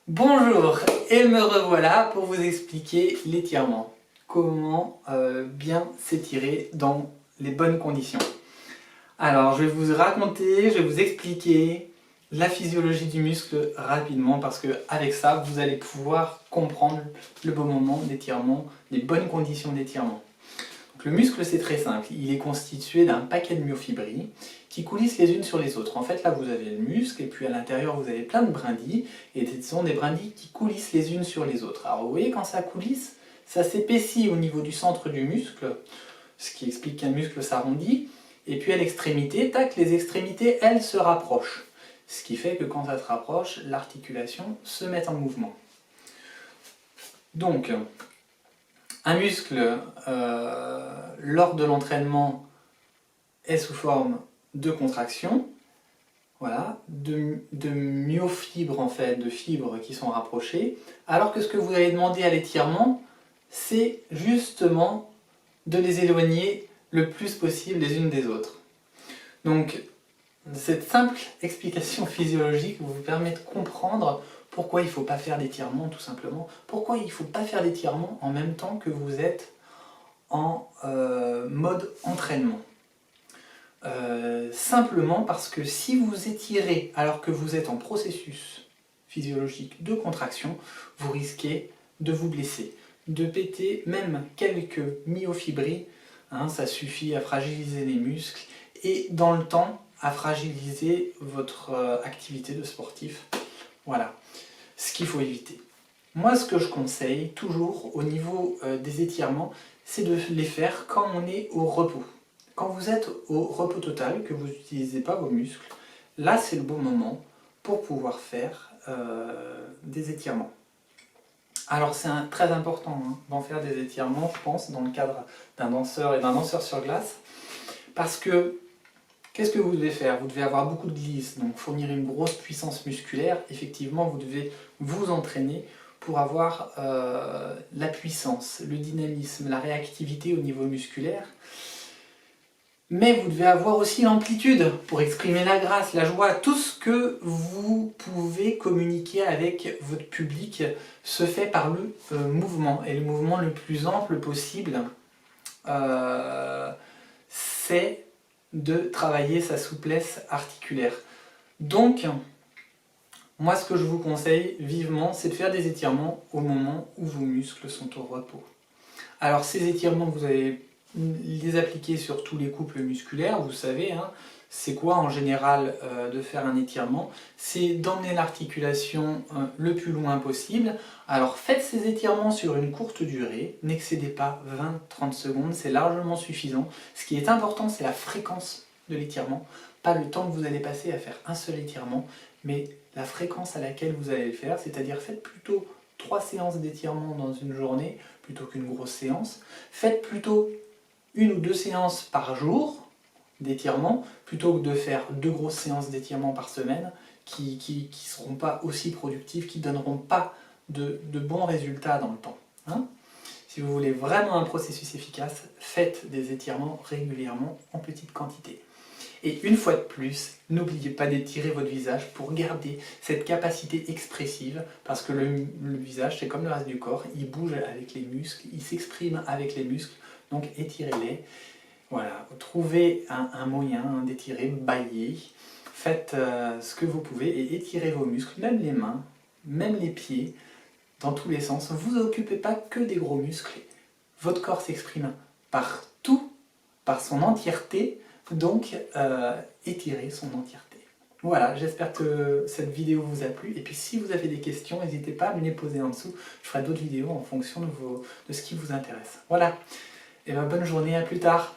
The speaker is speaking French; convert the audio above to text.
Bonjour, et me revoilà pour vous expliquer l'étirement. Comment bien s'étirer dans les bonnes conditions. Alors, je vais vous raconter, je vais vous expliquer la physiologie du muscle rapidement parce que avec ça, vous allez pouvoir comprendre le bon moment d'étirement, les bonnes conditions d'étirement. Le muscle, c'est très simple, il est constitué d'un paquet de myofibrilles qui coulissent les unes sur les autres. En fait, là, vous avez le muscle, et puis à l'intérieur, vous avez plein de brindilles, et ce sont des brindilles qui coulissent les unes sur les autres. Alors, vous voyez, quand ça coulisse, ça s'épaissit au niveau du centre du muscle, ce qui explique qu'un muscle s'arrondit, et puis à l'extrémité, tac, les extrémités, elles, se rapprochent. Ce qui fait que quand ça se rapproche, l'articulation se met en mouvement. Donc, un muscle, lors de l'entraînement, est sous forme de contraction, voilà, de myofibres en fait, de fibres qui sont rapprochées, alors que ce que vous allez demander à l'étirement, c'est justement de les éloigner le plus possible les unes des autres. Donc, cette simple explication physiologique vous permet de comprendre pourquoi il ne faut pas faire d'étirement, tout simplement. Pourquoi il ne faut pas faire d'étirement en même temps que vous êtes en mode entraînement. Simplement parce que si vous étirez alors que vous êtes en processus physiologique de contraction, vous risquez de vous blesser, de péter même quelques myofibrilles, hein, ça suffit à fragiliser les muscles et dans le temps à fragiliser votre activité de sportif. Voilà, ce qu'il faut éviter. Moi, ce que je conseille toujours au niveau des étirements, c'est de les faire quand on est au repos. Quand vous êtes au repos total, que vous n'utilisez pas vos muscles, là c'est le bon moment pour pouvoir faire des étirements. Alors c'est très important d'en faire des étirements, je pense, dans le cadre d'un danseur et d'un danseur sur glace, parce que qu'est-ce que vous devez faire? Vous devez avoir beaucoup de glisse, donc fournir une grosse puissance musculaire. Effectivement, vous devez vous entraîner pour avoir la puissance, le dynamisme, la réactivité au niveau musculaire. Mais vous devez avoir aussi l'amplitude pour exprimer la grâce, la joie, tout ce que vous pouvez communiquer avec votre public se fait par le mouvement. Et le mouvement le plus ample possible, c'est de travailler sa souplesse articulaire. Donc, moi ce que je vous conseille vivement, c'est de faire des étirements au moment où vos muscles sont au repos. Alors ces étirements, vous allez les appliquer sur tous les couples musculaires, vous savez, hein, c'est quoi en général de faire un étirement? C'est d'emmener l'articulation le plus loin possible. Alors faites ces étirements sur une courte durée, n'excédez pas 20-30 secondes, c'est largement suffisant. Ce qui est important, c'est la fréquence de l'étirement, pas le temps que vous allez passer à faire un seul étirement, mais la fréquence à laquelle vous allez le faire, c'est-à-dire faites plutôt 3 séances d'étirement dans une journée plutôt qu'une grosse séance. Faites plutôt 1 ou 2 séances par jour d'étirement plutôt que de faire 2 grosses séances d'étirement par semaine qui ne seront pas aussi productives, qui ne donneront pas de bons résultats dans le temps. Hein? Si vous voulez vraiment un processus efficace, faites des étirements régulièrement en petite quantité. Et une fois de plus, n'oubliez pas d'étirer votre visage pour garder cette capacité expressive, parce que le visage, c'est comme le reste du corps, il bouge avec les muscles, il s'exprime avec les muscles, donc étirez-les. Voilà, trouvez un moyen d'étirer, baillez, faites ce que vous pouvez et étirez vos muscles, même les mains, même les pieds, dans tous les sens. Ne vous occupez pas que des gros muscles, votre corps s'exprime par tout, par son entièreté, donc étirez son entièreté. Voilà, j'espère que cette vidéo vous a plu, et puis si vous avez des questions, n'hésitez pas à me les poser en dessous, je ferai d'autres vidéos en fonction de ce qui vous intéresse. Voilà, et bien bonne journée, à plus tard.